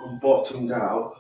I'm bottomed out.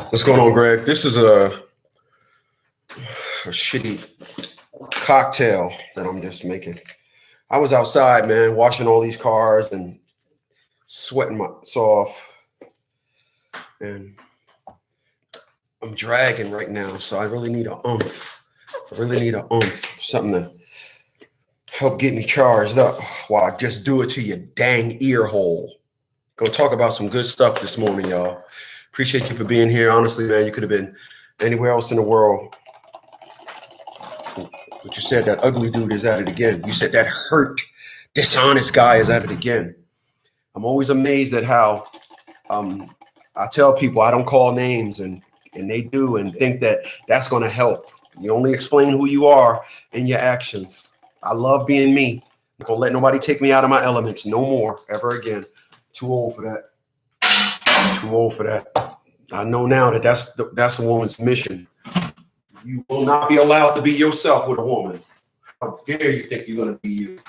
What's going on, Greg? This is a shitty cocktail that I'm just making. I was outside, man, washing all these cars and sweating myself off. And I'm dragging right now, so I really need a oomph. Something to help get me charged up while I just do it to your dang ear hole. Gonna talk about some good stuff this morning, y'all. Appreciate you for being here. Honestly, man, you could have been anywhere else in the world. But you said that ugly dude is at it again. You said that hurt, dishonest guy is at it again. I'm always amazed at how I tell people I don't call names and they do and think that that's going to help. You only explain who you are in your actions. I love being me. I'm going to let nobody take me out of my elements no more ever again. Too old for that. I know now that that's a woman's mission. You will not be allowed to be yourself with a woman. How dare you think you're going to be you?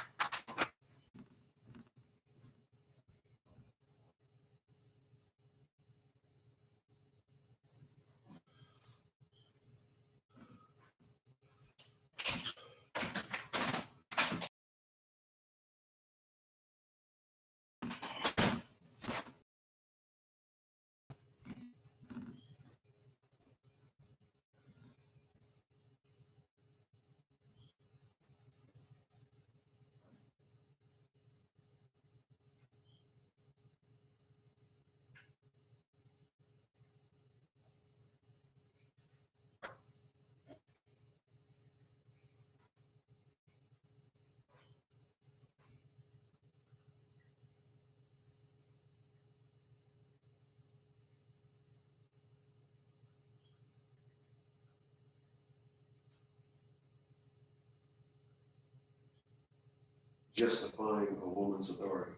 Justifying a woman's authority.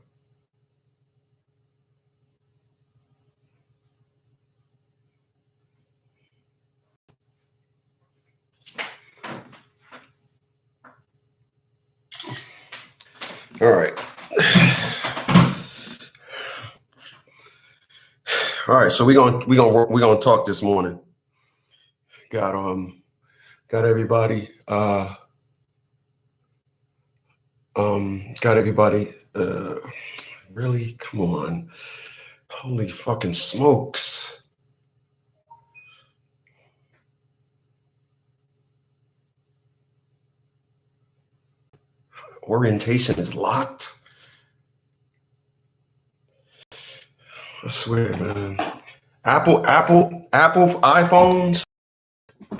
All right. So we're gonna talk this morning. Got everybody. Really? Come on. Holy fucking smokes. Orientation is locked. I swear, man. Apple iPhones.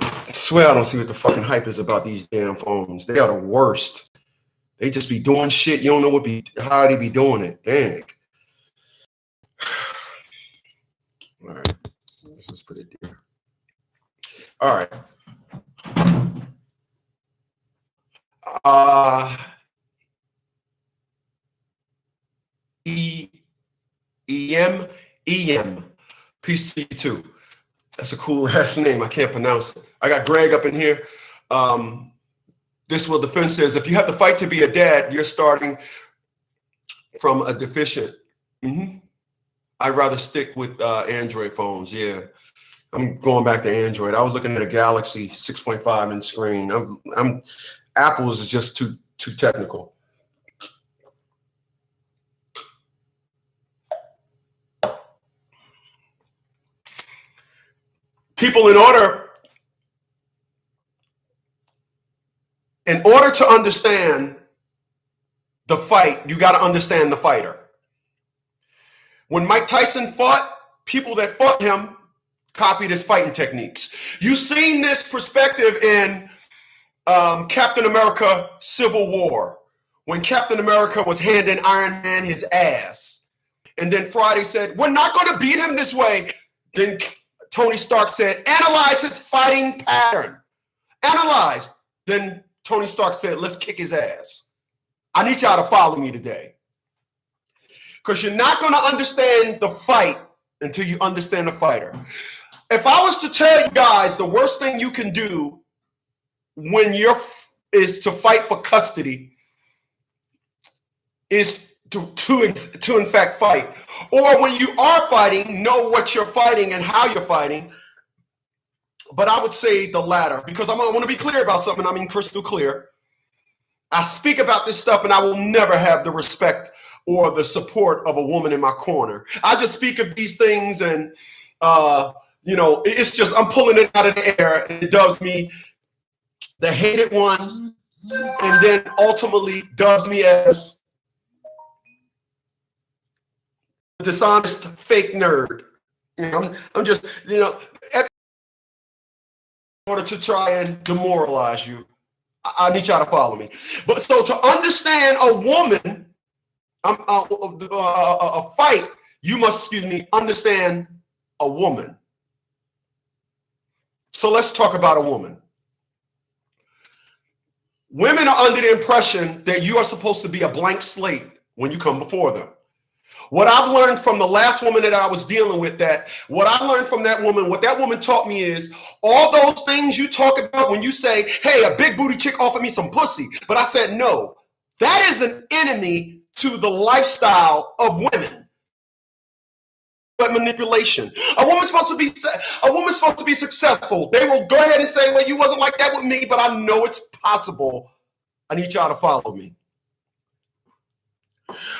I swear I don't see what the fucking hype is about these damn phones. They are the worst. They just be doing shit. You don't know how they be doing it. Dang. All right. Let's just put it there. All right. EM. Peace to you too. That's a cool ass name. I can't pronounce it. I got Greg up in here. This Will Defend says, if you have to fight to be a dad, you're starting from a deficient. I'd rather stick with Android phones. Yeah, I'm going back to Android. I was looking at a Galaxy 6.5 inch screen. Apple's is just too technical. People, in order to understand the fight, you got to understand the fighter. When Mike Tyson fought, people that fought him copied his fighting techniques. You've seen this perspective in Captain America Civil War, when Captain America was handing Iron Man his ass. And then Friday said, we're not going to beat him this way. Then Tony Stark said, analyze his fighting pattern. Analyze. Then Tony Stark said, let's kick his ass. I need y'all to follow me today. Because you're not going to understand the fight until you understand the fighter. If I was to tell you guys the worst thing you can do when is to fight for custody is to in fact fight. Or when you are fighting, know what you're fighting and how you're fighting. But I would say the latter, because I want to be clear about something. I mean, crystal clear. I speak about this stuff and I will never have the respect or the support of a woman in my corner. I just speak of these things and, it's just, I'm pulling it out of the air. And it dubs me the hated one, and then ultimately dubs me as the dishonest fake nerd. I'm just, in order to try and demoralize you, I need y'all to follow me. But so to understand a woman, a fight, you must, understand a woman. So let's talk about a woman. Women are under the impression that you are supposed to be a blank slate when you come before them. What I've learned from the last woman that I was dealing with, what I learned from that woman, what that woman taught me is all those things you talk about when you say, hey, a big booty chick offered me some pussy. But I said, no, that is an enemy to the lifestyle of women. But manipulation. A woman's supposed to be successful. They will go ahead and say, well, you wasn't like that with me, but I know it's possible. I need y'all to follow me.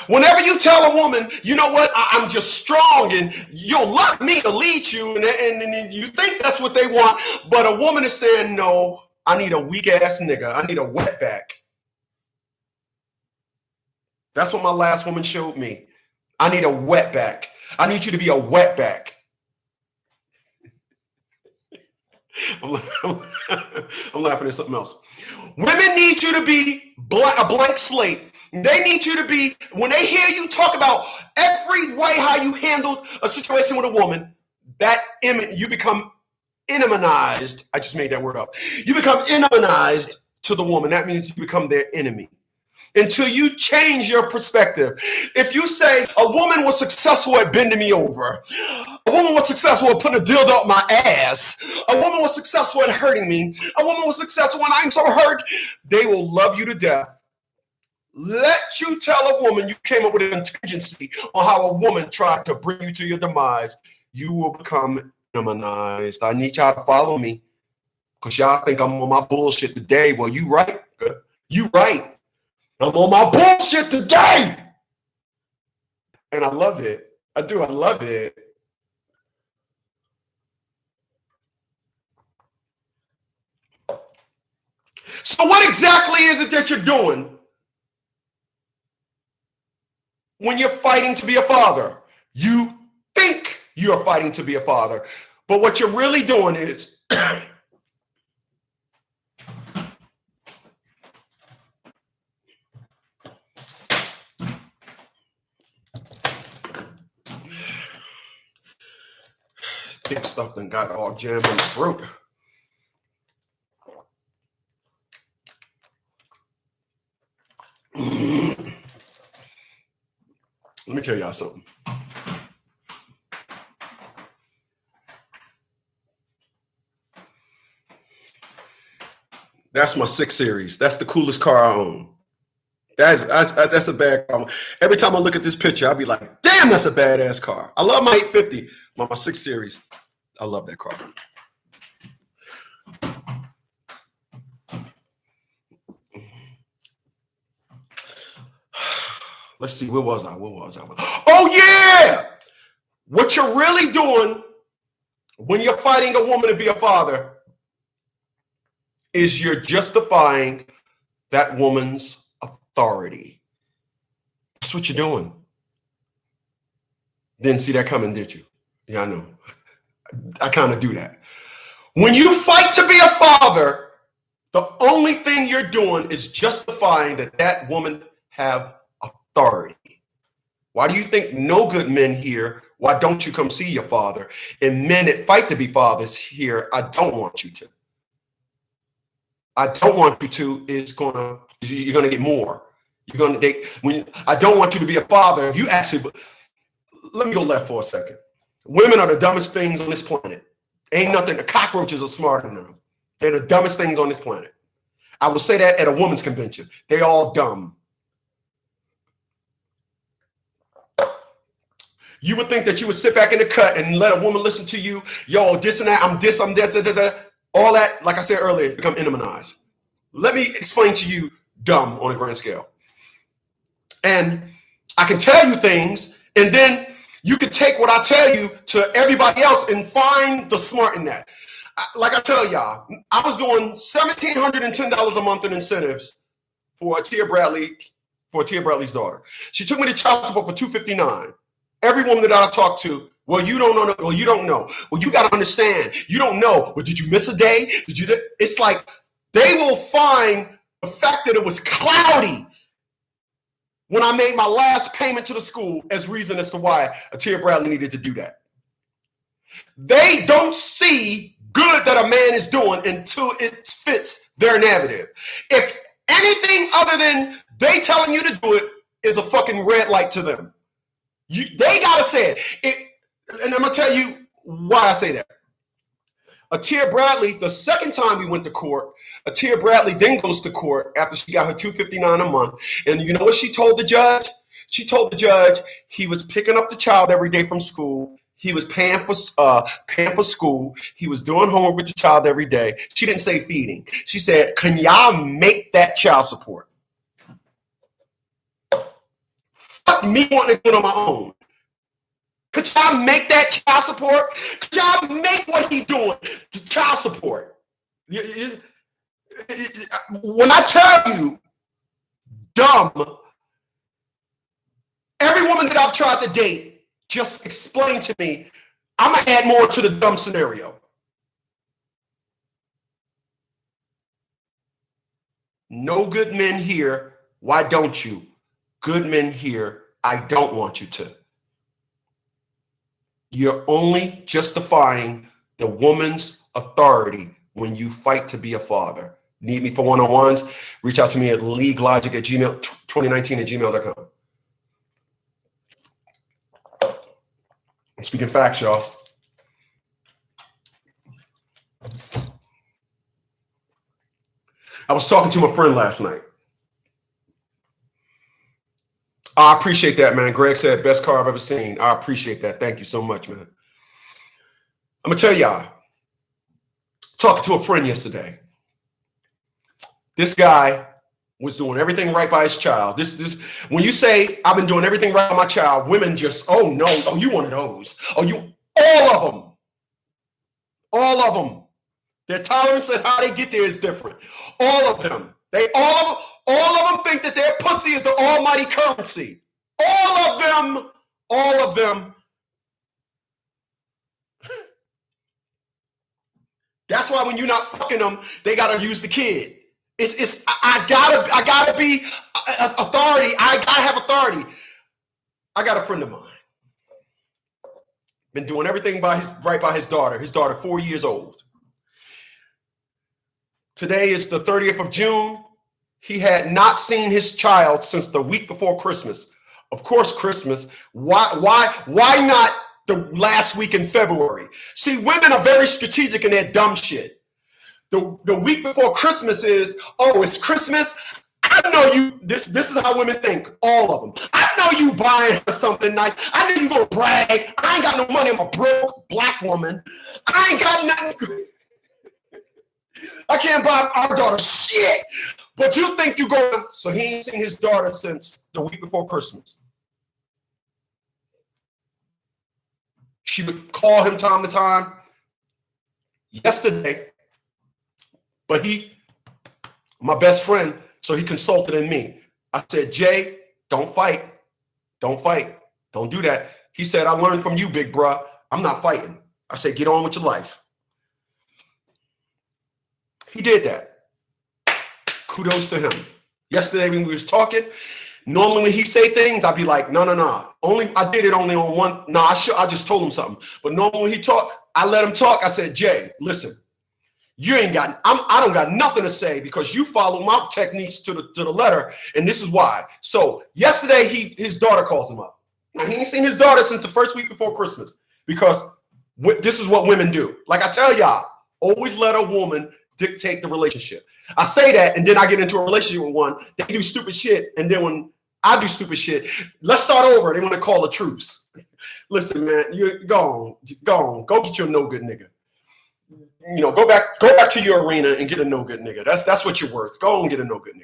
Whenever you tell a woman, you know what, I'm just strong and you'll love me to lead you, and you think that's what they want, but a woman is saying, no, I need a weak ass nigga. I need a wetback. That's what my last woman showed me. I need a wetback. I need you to be a wetback. I'm laughing at something else. Women need you to be a blank slate. They need you to be, when they hear you talk about every way how you handled a situation with a woman, you become eneminized. I just made that word up. You become eneminized to the woman. That means you become their enemy. Until you change your perspective. If you say a woman was successful at bending me over, a woman was successful at putting a dildo up my ass, a woman was successful at hurting me, a woman was successful when I'm so hurt, they will love you to death. Let you tell a woman you came up with a contingency on how a woman tried to bring you to your demise, you will become demonized. I need y'all to follow me because y'all think I'm on my bullshit today. Well, you right. You right. I'm on my bullshit today. And I love it. I do. I love it. So what exactly is it that you're doing when you're fighting to be a father? You think you're fighting to be a father, but what you're really doing is thick stuff done got all jammed in the throat. Let me tell y'all something. That's my 6 Series. That's the coolest car I own. That's a bad car. Every time I look at this picture, I'll be like, damn, that's a badass car. I love my 850, my 6 Series. I love that car. Let's see, where was I? Oh, yeah! What you're really doing when you're fighting a woman to be a father is you're justifying that woman's authority. That's what you're doing. Didn't see that coming, did you? Yeah, I know. I kind of do that. When you fight to be a father, the only thing you're doing is justifying that woman have authority. Why do you think no good men here? Why don't you come see your father? And men that fight to be fathers here, I don't want you to. I don't want you to you're gonna get more. I don't want you to be a father. You actually, let me go left for a second. Women are the dumbest things on this planet. Ain't nothing. The cockroaches are smarter than them. They're the dumbest things on this planet. I will say that at a women's convention. They all dumb. You would think that you would sit back in the cut and let a woman listen to you. Yo, this and that, I'm this, I'm that, all that, like I said earlier, become minimized. Let me explain to you dumb on a grand scale. And I can tell you things, and then you can take what I tell you to everybody else and find the smart in that. Like I tell y'all, I was doing $1,710 a month in incentives for Tia Bradley's daughter. She took me to child support for $259. Every woman that I talk to, well, you don't know. Well, you don't know. Well, you got to understand. You don't know. Well, did you miss a day? It's like they will find the fact that it was cloudy when I made my last payment to the school as reason as to why Tia Bradley needed to do that. They don't see good that a man is doing until it fits their narrative. If anything other than they telling you to do it is a fucking red light to them. They gotta say it. And I'm gonna tell you why I say that. Tia Bradley, the second time we went to court, Tia Bradley then goes to court after she got her $259 a month. And you know what she told the judge? She told the judge he was picking up the child every day from school. He was paying for school. He was doing homework with the child every day. She didn't say feeding. She said, "Can y'all make that child support?" Fuck me wanting to do it on my own. Could y'all make that child support? Could y'all make what he doing to child support? When I tell you dumb, every woman that I've tried to date just explain to me, I'm going to add more to the dumb scenario. No good men here. Why don't you? Good men here. I don't want you to. You're only justifying the woman's authority when you fight to be a father. Need me for one-on-ones? Reach out to me at leaguelogic@2019@gmail.com. I'm speaking facts, y'all. I was talking to my friend last night. I appreciate that, man. Greg said, best car I've ever seen. I appreciate that. Thank you so much, man. I'm going to tell y'all, talking to a friend yesterday. This guy was doing everything right by his child. When you say, I've been doing everything right by my child, women just, oh, no. Oh, you one of those. Oh, you, all of them. All of them. Their tolerance and how they get there is different. All of them. All of them think that their pussy is the almighty currency. All of them. That's why when you're not fucking them, they gotta use the kid. I gotta be authority. I gotta have authority. I got a friend of mine. Been doing everything right by his daughter. His daughter, 4 years old. Today is the 30th of June. He had not seen his child since the week before Christmas. Of course, Christmas. Why not the last week in February? See, women are very strategic in their dumb shit. The week before Christmas is, oh, it's Christmas. I know you, this is how women think, all of them. I know you buying her something nice. I know you gonna brag. I ain't got no money. I'm a broke black woman. I ain't got nothing. I can't buy our daughter shit. But you think you going, so he ain't seen his daughter since the week before Christmas. She would call him time to time. Yesterday, but my best friend, so he consulted in me. I said, Jay, don't fight. Don't fight. Don't do that. He said, I learned from you, big bruh. I'm not fighting. I said, get on with your life. He did that. Kudos to him. Yesterday when we was talking, normally when he say things, I'd be like, no. I did it only on one. No, I just told him something. But normally when he talked, I let him talk. I said, Jay, listen, you ain't got, I don't got nothing to say because you follow my techniques to the letter. And this is why. So yesterday, his daughter calls him up. Now, he ain't seen his daughter since the first week before Christmas because this is what women do. Like I tell y'all, always let a woman dictate the relationship. I say that, and then I get into a relationship with one. They do stupid shit, and then when I do stupid shit, let's start over. They want to call a truce. Listen, man, you go get your no good nigga. You know, go back to your arena and get a no good nigga. That's what you're worth. Go and get a no good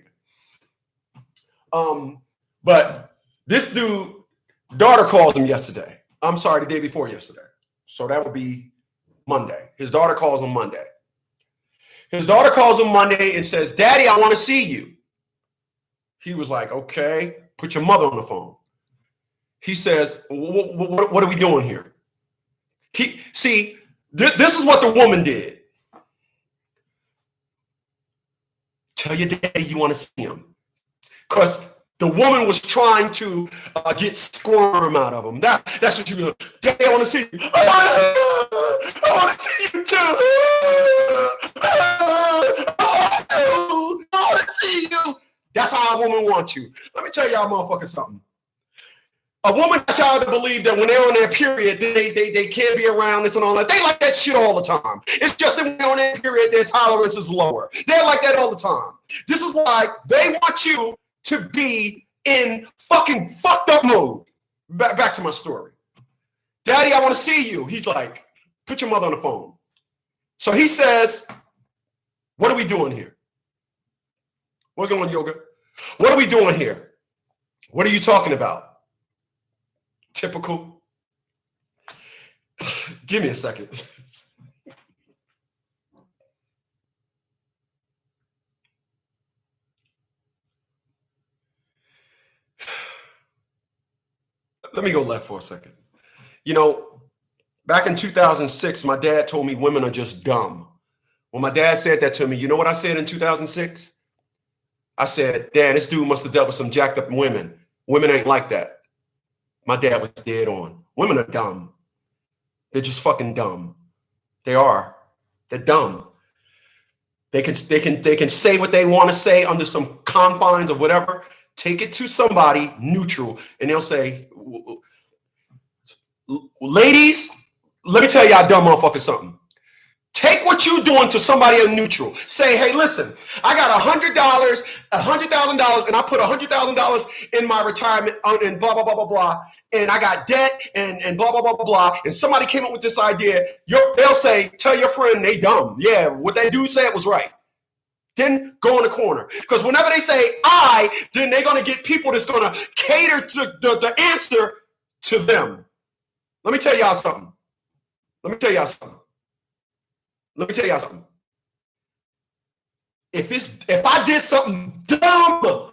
nigga. But this dude, daughter calls him yesterday. I'm sorry, the day before yesterday. So that would be Monday. His daughter calls him Monday. His daughter calls him Monday and says, Daddy, I want to see you. He was like, okay, put your mother on the phone. He says, what are we doing here? This is what the woman did. Tell your daddy you want to see him. Because the woman was trying to get squirm out of him. That's what you do. Daddy, I want to see you. I want to see you too. I want to see you. That's how a woman wants you. Let me tell y'all motherfuckers something. A woman got y'all to believe that when they're on their period, they can't be around this and all that. They like that shit all the time. It's just that when they're on their period, their tolerance is lower. They're like that all the time. This is why they want you to be in fucking fucked up mode. Back to my story. Daddy, I want to see you. He's like, put your mother on the phone. So he says, what are we doing here? What's going on, Yoga? What are we doing here? What are you talking about? Typical. Give me a second. Let me go left for a second. You know, back in 2006, my dad told me women are just dumb. When my dad said that to me, you know what I said in 2006? I said, Dad, this dude must have dealt with some jacked up women. Women ain't like that. My dad was dead on. Women are dumb. They're just fucking dumb. They are. They're dumb. They can say what they want to say under some confines of whatever. Take it to somebody neutral, and they'll say, ladies, let me tell y'all dumb motherfuckers something. Take what you're doing to somebody in neutral. Say, hey, listen, I got $100,000, and I put $100,000 in my retirement and blah, blah, blah, blah, blah. And I got debt and blah, blah, blah, blah, blah. And somebody came up with this idea. They'll say, tell your friend they dumb. Yeah, what they do say it was right. Then go in the corner. Because whenever they say then they're going to get people that's going to cater to the answer to them. Let me tell y'all something. If I did something dumb,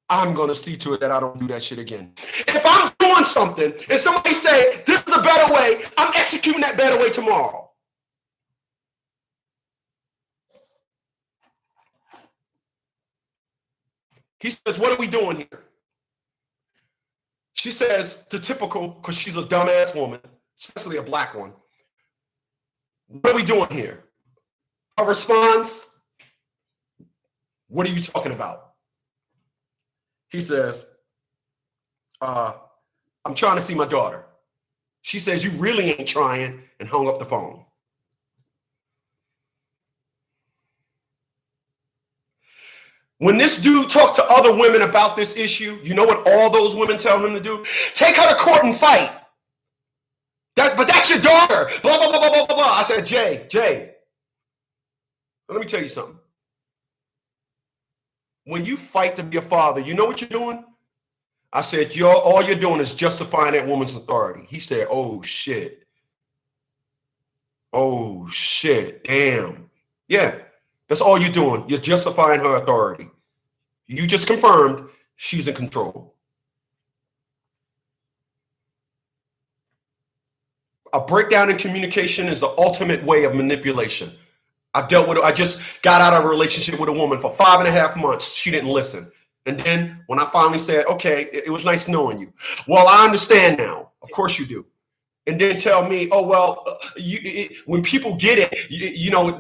I'm going to see to it that I don't do that shit again. If I'm doing something and somebody say, this is a better way, I'm executing that better way tomorrow. He says, what are we doing here? She says, the typical, because she's a dumbass woman, especially a black one. What are we doing here? Her response, what are you talking about? He says, I'm trying to see my daughter. She says, you really ain't trying, and hung up the phone. When this dude talked to other women about this issue, you know what all those women tell him to do? Take her to court and fight. But that's your daughter. Blah, blah, blah, blah, blah, blah. I said, Jay, let me tell you something. When you fight to be a father, you know what you're doing? I said, all you're doing is justifying that woman's authority. He said, oh, shit. Oh, shit. Damn. Yeah, that's all you're doing. You're justifying her authority. You just confirmed she's in control. A breakdown in communication is the ultimate way of manipulation. I just got out of a relationship with a woman for 5.5 months. She didn't listen. And then when I finally said, okay, it was nice knowing you. Well, I understand now. Of course you do. And then tell me, oh, well, when people get it,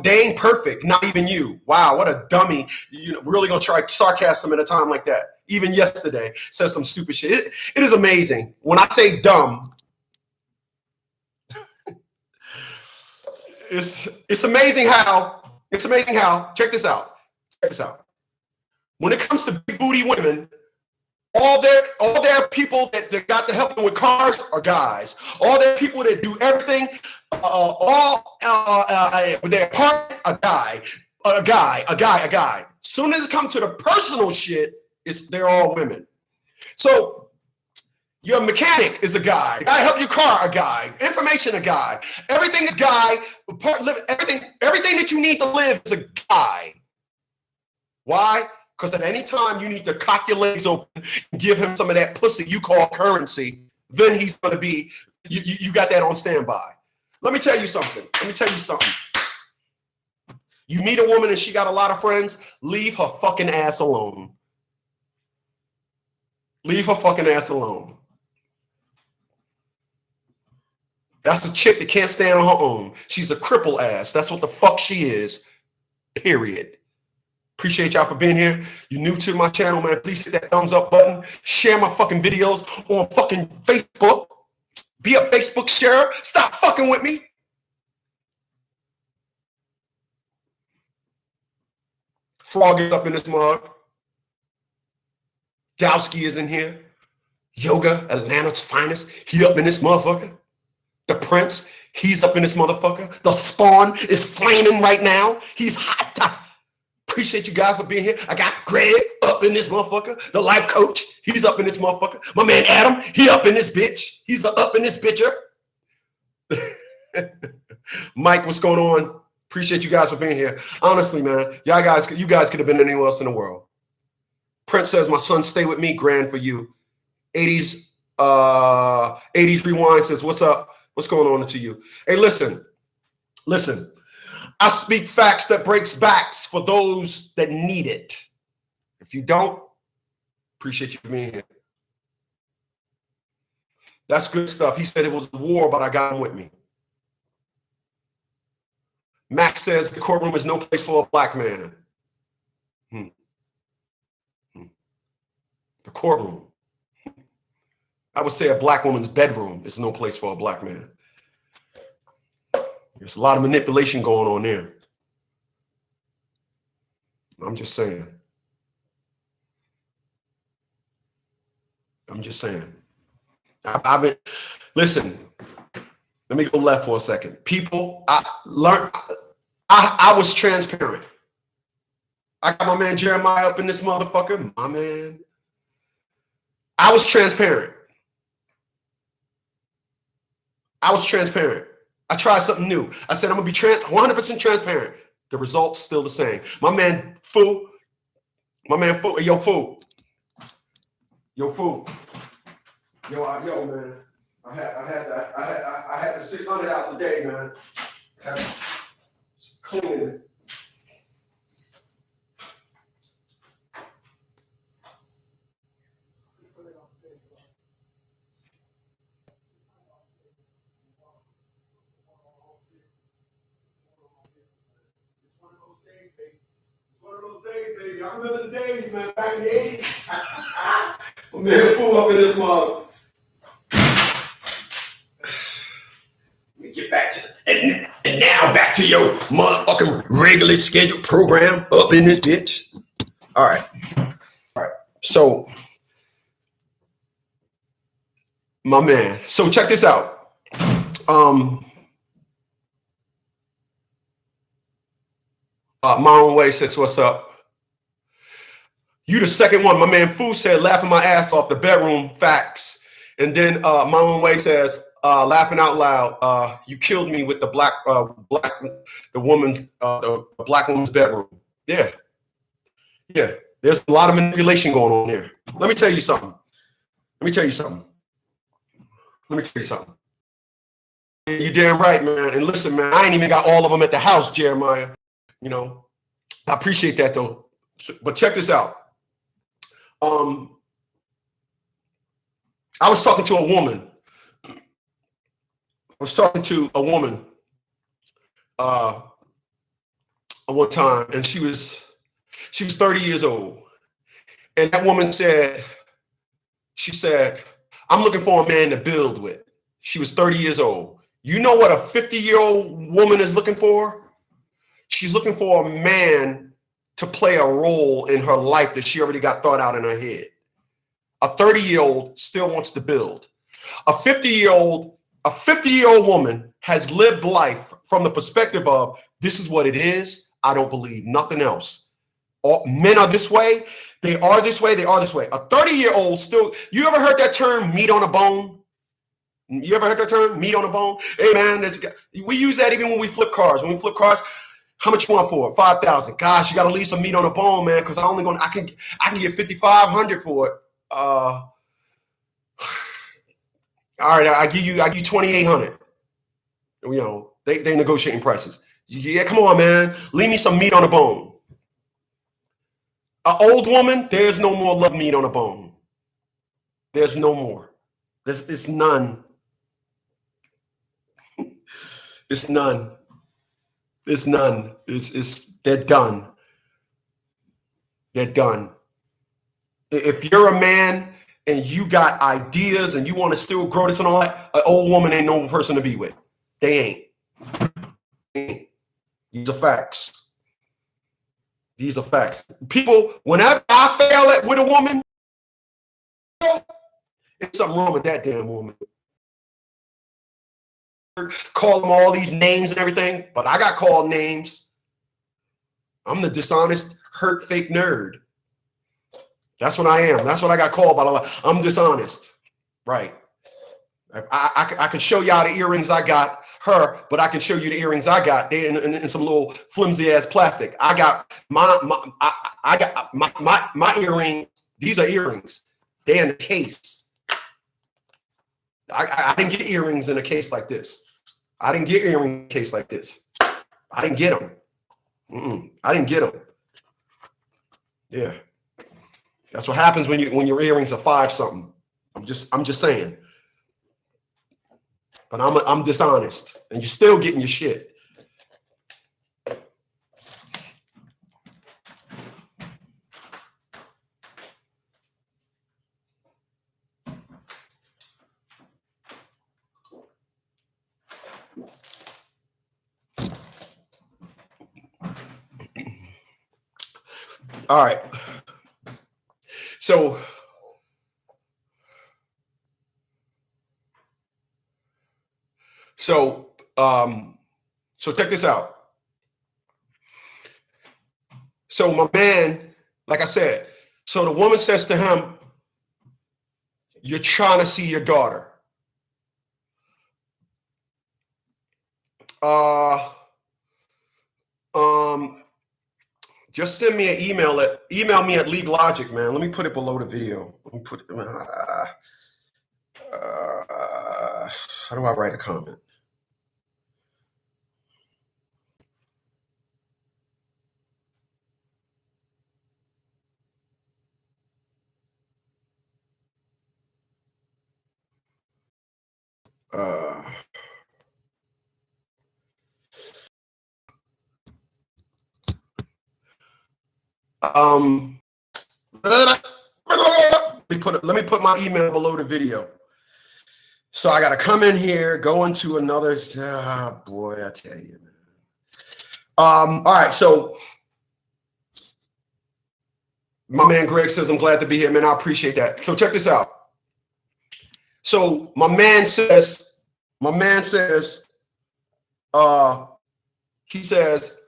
they ain't perfect. Not even you. Wow, what a dummy. Really going to try sarcasm at a time like that. Even yesterday said some stupid shit. It is amazing. When I say dumb, it's amazing how, check this out. When it comes to big booty women, all their people that got to help them with cars are guys. All their people that do everything, with their partner, a guy. Soon as it comes to the personal shit, they're all women. So your mechanic is a guy. I help your car, a guy. Information, a guy. Everything is guy. Everything that you need to live is a guy. Why? Because at any time you need to cock your legs open and give him some of that pussy you call currency, then he's going to be, you got that on standby. Let me tell you something. You meet a woman and she got a lot of friends, leave her fucking ass alone. Leave her fucking ass alone. That's a chick that can't stand on her own. She's a cripple ass. That's what the fuck she is. Period. Appreciate y'all for being here. You're new to my channel, man. Please hit that thumbs up button. Share my fucking videos on fucking Facebook. Be a Facebook sharer. Stop fucking with me. Frog is up in this mug. Dowski is in here. Yoga, Atlanta's finest. He up in this motherfucker. The Prince, he's up in this motherfucker. The Spawn is flaming right now. He's hot. Appreciate you guys for being here. I got Greg up in this motherfucker. The life coach, he's up in this motherfucker. My man Adam, he up in this bitch. He's up in this bitcher. Mike, what's going on? Appreciate you guys for being here. Honestly, man, you guys could have been anywhere else in the world. Prince says, my son, stay with me. Grand for you. 80s Rewind says, what's up? What's going on to you? Hey, listen. I speak facts that breaks backs for those that need it. If you don't, appreciate you being here. That's good stuff. He said it was a war, but I got him with me. Max says the courtroom is no place for a black man. The courtroom. I would say a black woman's bedroom is no place for a black man. There's a lot of manipulation going on there. I'm just saying. Listen, let me go left for a second. People, I was transparent. I got my man Jeremiah up in this motherfucker. My man. I was transparent. I tried something new. I said, I'm going to be 100% transparent. The result's still the same. My man, Fu. Yo, Fu. Yo, man. I had the 600 out today, man. Cleaning it. Baby. I remember the days, man, back in the 80s. My man, Fu up in this mug. Let me get back to and now back to your motherfucking regularly scheduled program up in this bitch. All right. All right. So, my man. So check this out. My own way says, what's up? You the second one. My man Fu said, laughing my ass off the bedroom, facts. And then my own way says, laughing out loud, you killed me with the the black woman's bedroom. Yeah. Yeah. There's a lot of manipulation going on there. Let me tell you something. You're damn right, man. And listen, man, I ain't even got all of them at the house, Jeremiah. You know, I appreciate that though. But check this out. I was talking to a woman. One time, and she was 30 years old. And that woman said, I'm looking for a man to build with. She was 30 years old. You know what a 50-year-old woman is looking for? She's looking for a man to play a role in her life that she already got thought out in her head. A 30-year-old still wants to build. A 50-year-old woman has lived life from the perspective of, this is what it is. I don't believe nothing else. All men are this way. They are this way. They are this way. A 30-year-old still, you ever heard that term, meat on a bone? You ever heard that term, meat on a bone? Hey, man, we use that even when we flip cars. How much you want for it? 5,000. Gosh, you got to leave some meat on the bone, man, because I can get 5,500 for it. All right, I give you 2,800. You know, they negotiating prices. Yeah, come on, man. Leave me some meat on the bone. An old woman, there's no more love meat on the bone. There's no more. It's none. It's none. It's none. They're done. They're done. If you're a man and you got ideas and you want to still grow this and all that, an old woman ain't no person to be with. They ain't. These are facts. These are facts. People, whenever I fail with a woman, there's something wrong with that damn woman. Call them all these names and everything, but I got called names. I'm the dishonest, hurt, fake nerd. That's what I am. That's what I got called by a lot. I'm dishonest. Right. I can show y'all the earrings I got her, but I can show you the earrings I got. They in some little flimsy ass plastic. I got my earrings. These are earrings. They're in a case. I didn't get earrings in a case like this. I didn't get earrings in a case like this. I didn't get them. I didn't get them. Yeah. That's what happens when your earrings are 5 something. I'm just saying. But I'm dishonest, and you're still getting your shit. All right. So check this out. So my man, like I said, so the woman says to him, you're trying to see your daughter. Just send me an email me at League Logic, man. Let me put it below the video. Let me put how do I write a comment? Let me put my email below the video. So I got to come in here, go into another. Boy, I tell you, man. All right, so My man Greg says, I'm glad to be here, man. I appreciate that. So check this out. So my man says, he says,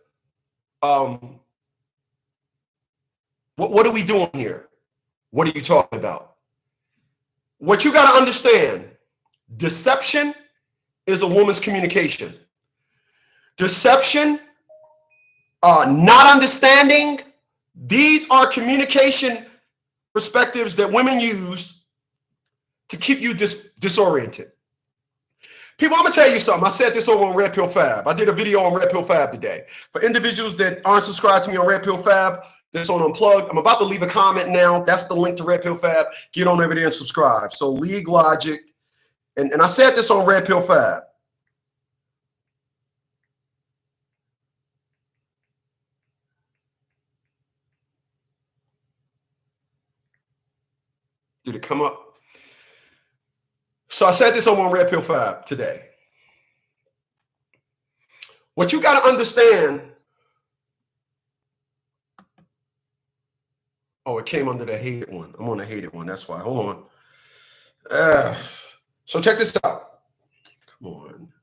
what are we doing here? What are you talking about? What you got to understand, deception is a woman's communication. Deception, not understanding, these are communication perspectives that women use to keep you disoriented. People, I'm going to tell you something. I said this over on Red Pill Fab. I did a video on Red Pill Fab today. For individuals that aren't subscribed to me on Red Pill Fab, that's on Unplugged, I'm about to leave a comment now. That's the link to Red Pill Fab. Get on over there and subscribe. So League Logic, and I said this on Red Pill Fab. Did it come up? So I said this on Red Pill Fab today. What you got to understand. Oh, it came under the hated one. I'm on the hated one. That's why. Hold on. So check this out. Come on.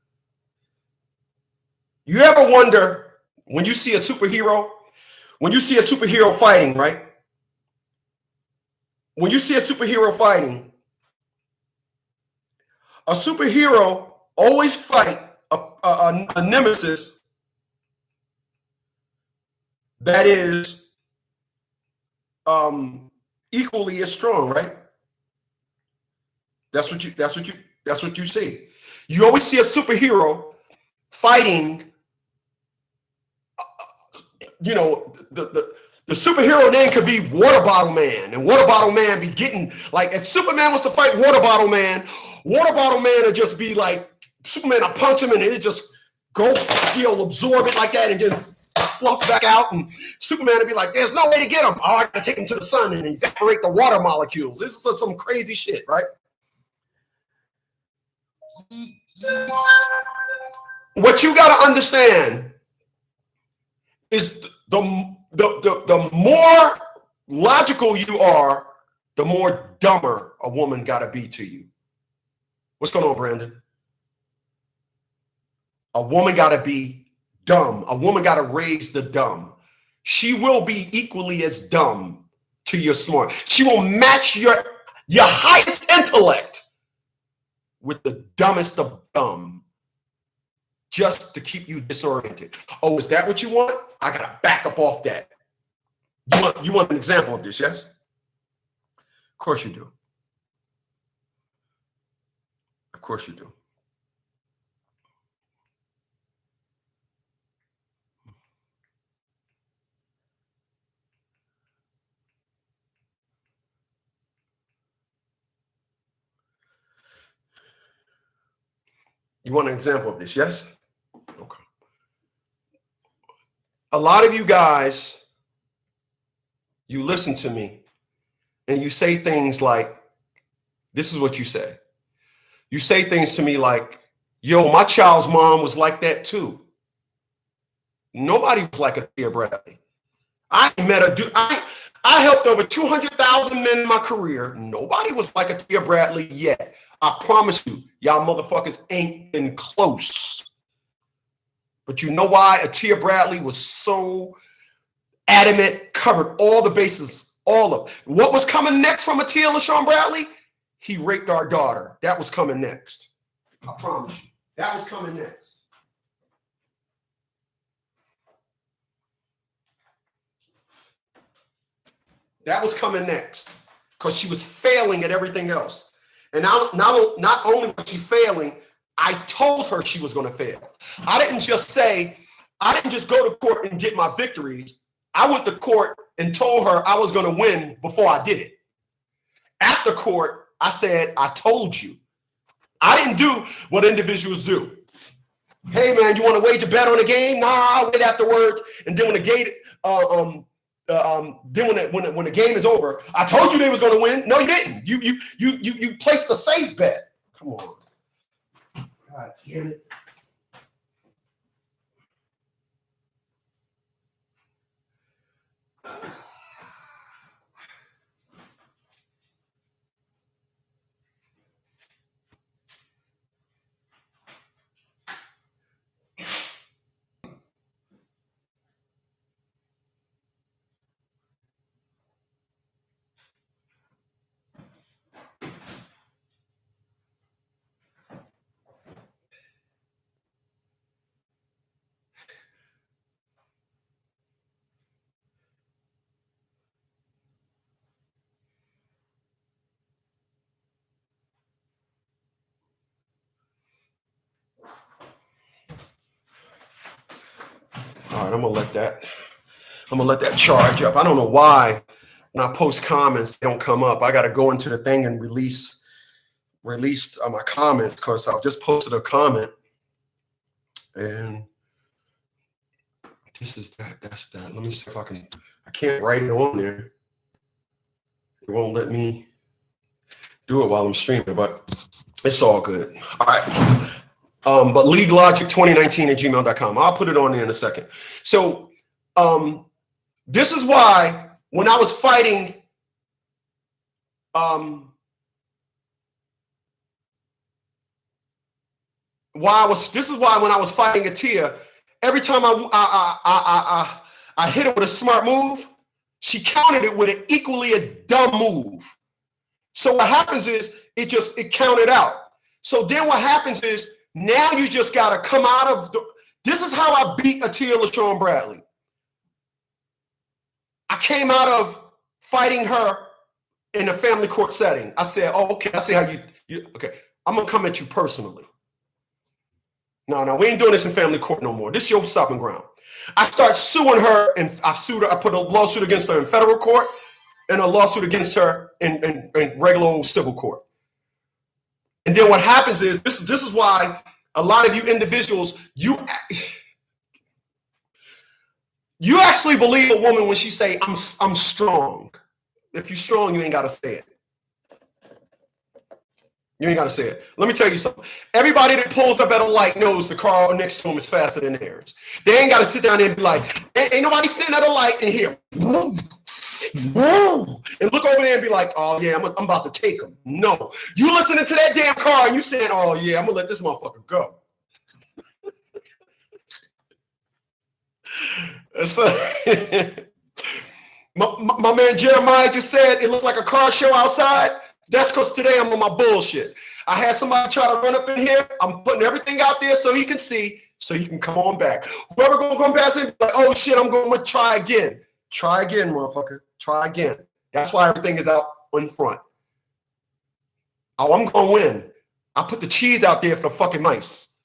You ever wonder when you see a superhero, fighting, right? When you see a superhero fighting, a superhero always fight a nemesis that is equally as strong, right? That's what you see. You always see a superhero fighting. The superhero name could be Water Bottle Man, and Water Bottle Man be getting, like, if Superman was to fight Water Bottle Man would just be like, Superman will punch him and it just go, he'll absorb it like that and then fluff back out, and Superman would be like, there's no way to get him. Oh, I gotta take him to the sun and evaporate the water molecules. This is some crazy shit, right? What you gotta understand is the more logical you are, the more dumber a woman gotta be to you. What's going on, Brandon? A woman gotta be dumb. A woman gotta raise the dumb. She will be equally as dumb to your smart. She will match your highest intellect with the dumbest of dumb, just to keep you disoriented. Oh, is that what you want? I gotta back up off that. You want an example of this, yes? Of course you do. Of course you do. You want an example of this, yes? Okay. A lot of you guys, you listen to me and you say things like, this is what you say. You say things to me like, yo, my child's mom was like that too. Nobody was like a Tia Bradley. I met a dude. I helped over 200,000 men in my career. Nobody was like a Tia Bradley yet. I promise you, y'all motherfuckers ain't been close. But you know why a Tia Bradley was so adamant, covered all the bases, all of it. What was coming next from a Tia LaShawn Bradley? He raped our daughter. That was coming next. I promise you. That was coming next. That was coming next. Because she was failing at everything else. And not only was she failing, I told her she was going to fail. I didn't just go to court and get my victories. I went to court and told her I was going to win before I did it. After court, I said, I told you. I didn't do what individuals do. Hey, man, you want to wage a bet on the game? Nah, I'll wait afterwards. And then when the game, when the game is over, I told you they was going to win. No, you didn't. You placed a safe bet. Come on. God damn it. All right, I'm gonna let that charge up. I don't know why when I post comments they don't come up. I got to go into the thing and release my comments because I've just posted a comment and this is that. That's that. Let me see if I can. I can't write it on there. It won't let me do it while I'm streaming, but it's all good. All right. But leaguelogic2019@gmail.com. I'll put it on there in a second. So this is why when I was fighting this is why when I was fighting Atia, every time I hit her with a smart move, she countered it with an equally as dumb move. So what happens is it counted out. So then what happens is now you just gotta come out of this is how I beat Atia LaShawn Bradley. I came out of fighting her in a family court setting. I said, oh, okay, I see how you okay. I'm gonna come at you personally. No, we ain't doing this in family court no more. This is your stopping ground. I start suing her, and I put a lawsuit against her in federal court and a lawsuit against her in regular old civil court. And then what happens is, this is why a lot of you individuals, you actually believe a woman when she say, I'm strong. If you're strong, you ain't got to say it. You ain't got to say it. Let me tell you something. Everybody that pulls up at a light knows the car next to them is faster than theirs. They ain't got to sit down there and be like, ain't nobody sitting at a light and hear, woo, woo, and look over there and be like, oh, yeah, I'm about to take them. No. You listening to that damn car and you saying, oh, yeah, I'm going to let this motherfucker go. So, my man Jeremiah just said it looked like a car show outside. That's because today I'm on my bullshit. I had somebody try to run up in here. I'm putting everything out there so he can see, so he can come on back. Whoever gonna come past him, like, oh shit, I'm going to try again. Try again, motherfucker. Try again. That's why everything is out in front. Oh, I'm gonna win. I put the cheese out there for the fucking mice.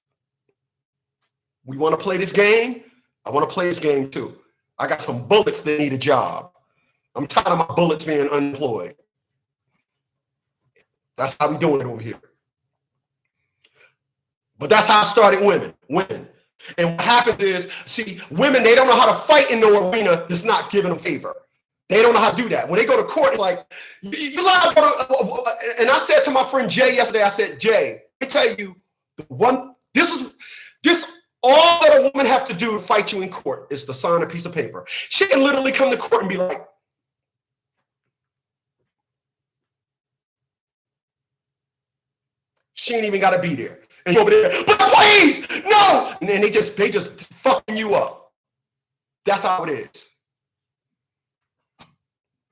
We want to play this game? I want to play this game too. I got some bullets that need a job. I'm tired of my bullets being unemployed. That's how we doing it over here. But that's how I started winning. And what happens is, see, women, they don't know how to fight in no arena that's not giving them favor. They don't know how to do that. When they go to court, like, you lie about it. And I said to my friend Jay yesterday, I said, Jay, I tell you, all that a woman have to do to fight you in court is to sign a piece of paper. She can literally come to court and be like, she ain't even got to be there. And you over there, but please, no. And then they just fucking you up. That's how it is.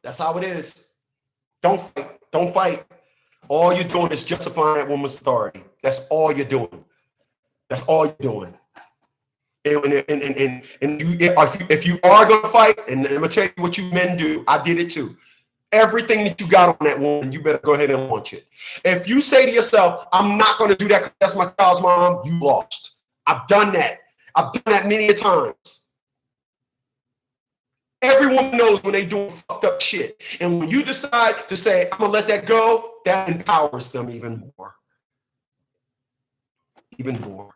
That's how it is. Don't fight. Don't fight. All you're doing is justifying that woman's authority. That's all you're doing. That's all you're doing. And if you are going to fight, and I'm going to tell you what you men do. I did it too. Everything that you got on that woman, you better go ahead and launch it. If you say to yourself, I'm not going to do that because that's my child's mom, you lost. I've done that. I've done that many a times. Everyone knows when they doing fucked up shit. And when you decide to say, I'm going to let that go, that empowers them even more. Even more.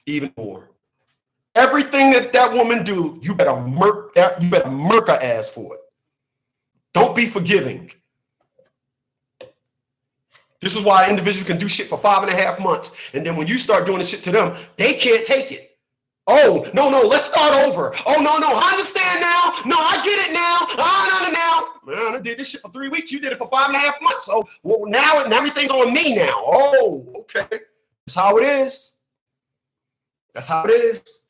Even more. Everything that woman do, you better murk her ass for it. Don't be forgiving. This is why individuals can do shit for 5.5 months. And then when you start doing the shit to them, they can't take it. Oh, no, let's start over. Oh, no, I understand now. No, I get it now. Man, I did this shit for 3 weeks. You did it for 5.5 months. Oh, well, now everything's on me now. Oh, okay. That's how it is. That's how it is.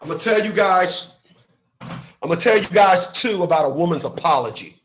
I'm going to tell you guys I'm going to tell you guys, too, about a woman's apology.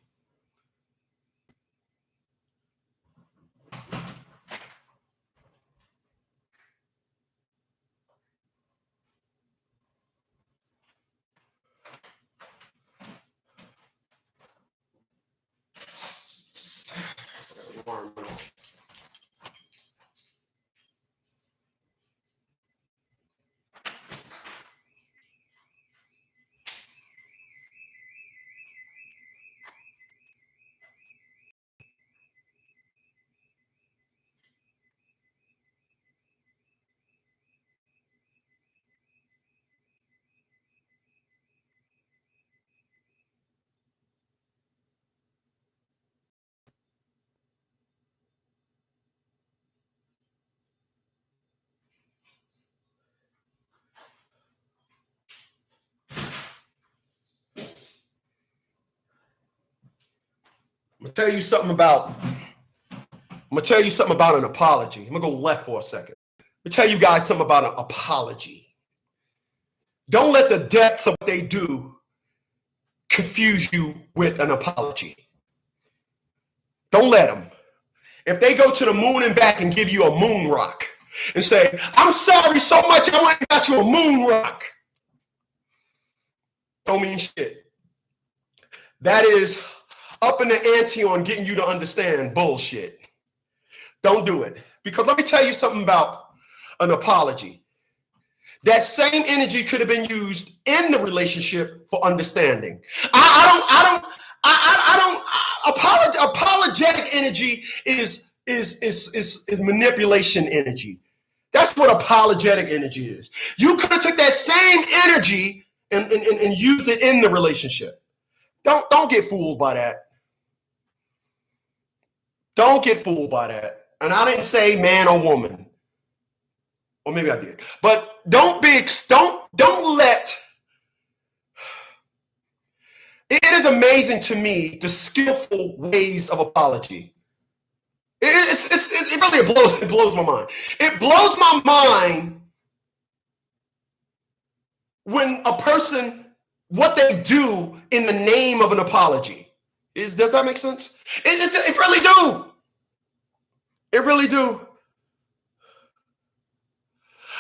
I'm going to tell you something about an apology. I'm going to go left for a second. Let me tell you guys something about an apology. Don't let the depths of what they do confuse you with an apology. Don't let them. If they go to the moon and back and give you a moon rock and say, I'm sorry so much, I went and got you a moon rock, don't mean shit. That is up in the ante on getting you to understand bullshit. Don't do it. Because let me tell you something about an apology. That same energy could have been used in the relationship for understanding. Apologetic energy is manipulation energy. That's what apologetic energy is. You could have took that same energy and used it in the relationship. Don't get fooled by that. Don't get fooled by that. And I didn't say man or woman. Or maybe I did. But don't let. It is amazing to me the skillful ways of apology. It really blows my mind. It blows my mind when a person, what they do in the name of an apology. Does that make sense? It really do. It really do.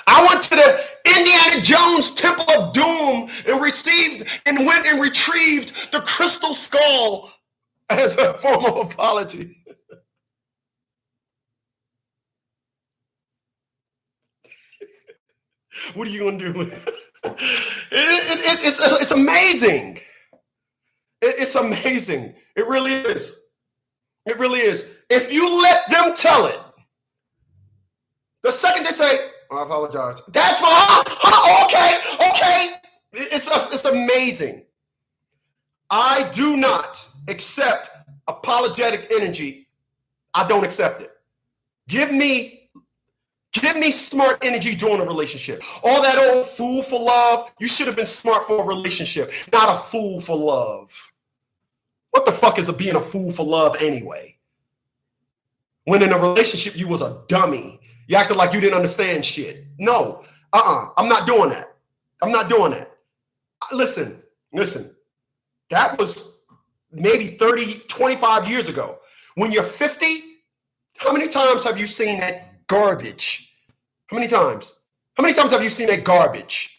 I went to the Indiana Jones Temple of Doom and went and retrieved the crystal skull as a form of apology. What are you going to do? It's amazing. It's amazing. It really is. It really is. If you let them tell it, the second they say, I apologize, that's fine. Okay. It's amazing. I do not accept apologetic energy. I don't accept it. Give me smart energy during a relationship. All that old fool for love, you should have been smart for a relationship, not a fool for love. What the fuck is being a fool for love anyway? When in a relationship, you was a dummy. You acted like you didn't understand shit. No, I'm not doing that. I'm not doing that. Listen. That was maybe 30, 25 years ago. When you're 50, how many times have you seen that garbage? How many times? How many times have you seen that garbage?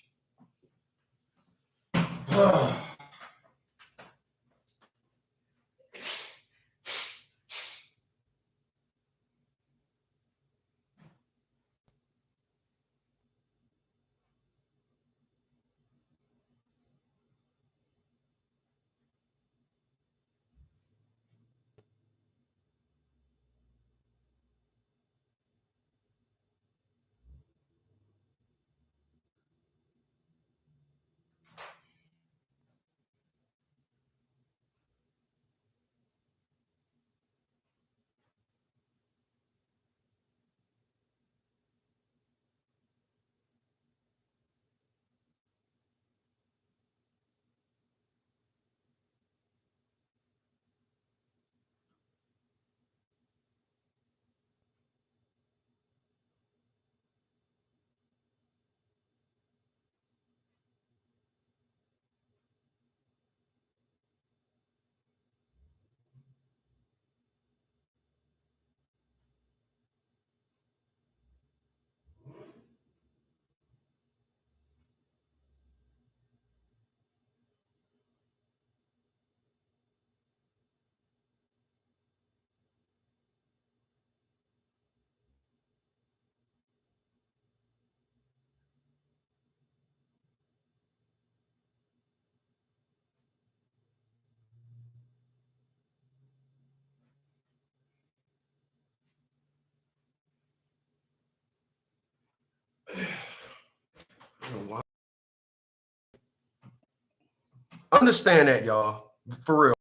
Understand that, y'all. For real.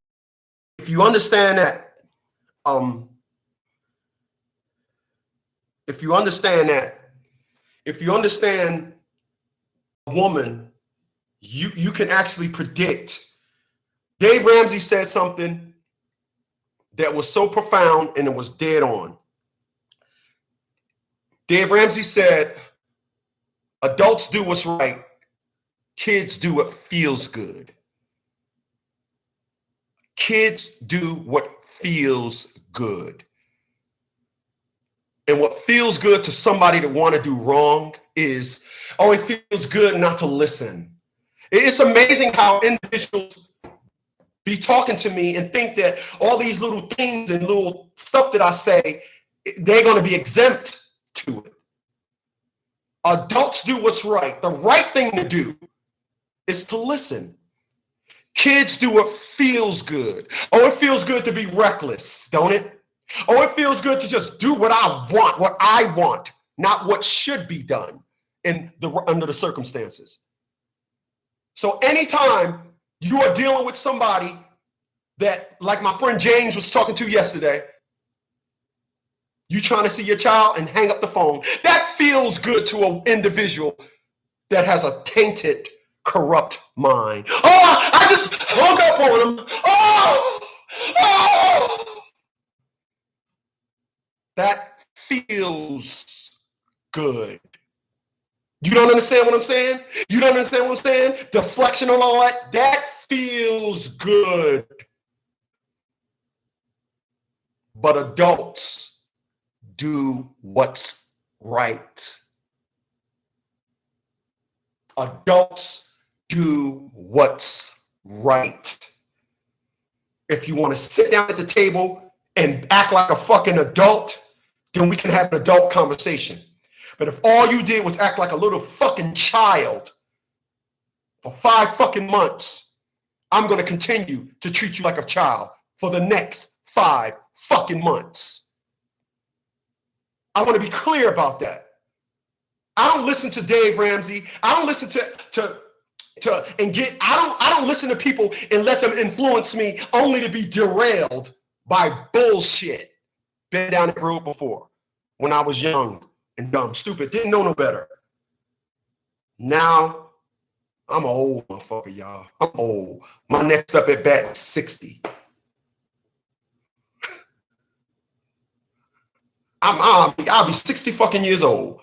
If you understand that, if you understand a woman, you can actually predict. Dave Ramsey said something that was so profound and it was dead on. Dave Ramsey said, adults do what's right, kids do what feels good. Kids do what feels good. And what feels good to somebody that want to do wrong is, oh, it feels good not to listen. It's amazing how individuals be talking to me and think that all these little things and little stuff that I say, they're going to be exempt to it. Adults do what's right. The right thing to do is to listen. Kids do what feels good. Oh, it feels good to be reckless, don't it? Oh, it feels good to just do what I want, not what should be done under the circumstances. So anytime you are dealing with somebody that, like my friend James was talking to yesterday, you trying to see your child and hang up the phone, that feels good to an individual that has a tainted, corrupt mind. Oh, I just hung up on him. Oh. That feels good. You don't understand what I'm saying? You don't understand what I'm saying? Deflection and all that, that feels good. But adults do what's right. Adults do what's right. If you want to sit down at the table and act like a fucking adult, then we can have an adult conversation. But if all you did was act like a little fucking child for 5 fucking months, I'm going to continue to treat you like a child for the next 5 fucking months. I want to be clear about that. I don't listen to Dave Ramsey. I don't listen I don't listen to people and let them influence me only to be derailed by bullshit. Been down that road before when I was young and dumb, stupid, didn't know no better. Now I'm an old motherfucker, y'all. I'm old. My next up at bat is 60. I'll be 60 fucking years old.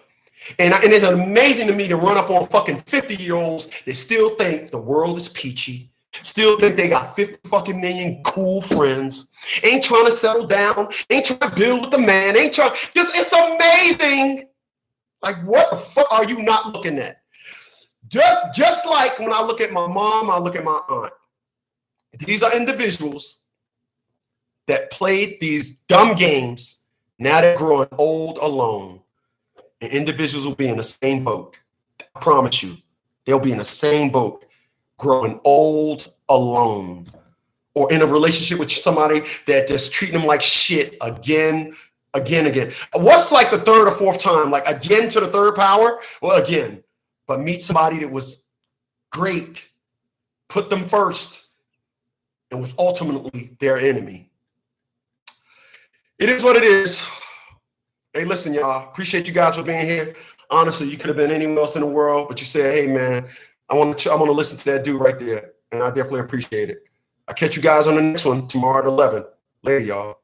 And it's amazing to me to run up on fucking 50-year-olds that still think the world is peachy, still think they got 50 fucking million cool friends, ain't trying to settle down, ain't trying to build with the man, ain't trying, it's amazing. Like, what the fuck are you not looking at? Just like when I look at my mom, I look at my aunt. These are individuals that played these dumb games. Now they're growing old alone. And individuals will be in the same boat. I promise you, they'll be in the same boat, growing old alone, or in a relationship with somebody that just treating them like shit again. What's like the third or fourth time? Like again to the third power? Well, again. But meet somebody that was great, put them first, and was ultimately their enemy. It is what it is. Hey, listen, y'all. Appreciate you guys for being here. Honestly, you could have been anywhere else in the world, but you said, hey, man, I want to listen to that dude right there. And I definitely appreciate it. I'll catch you guys on the next one tomorrow at 11. Later, y'all.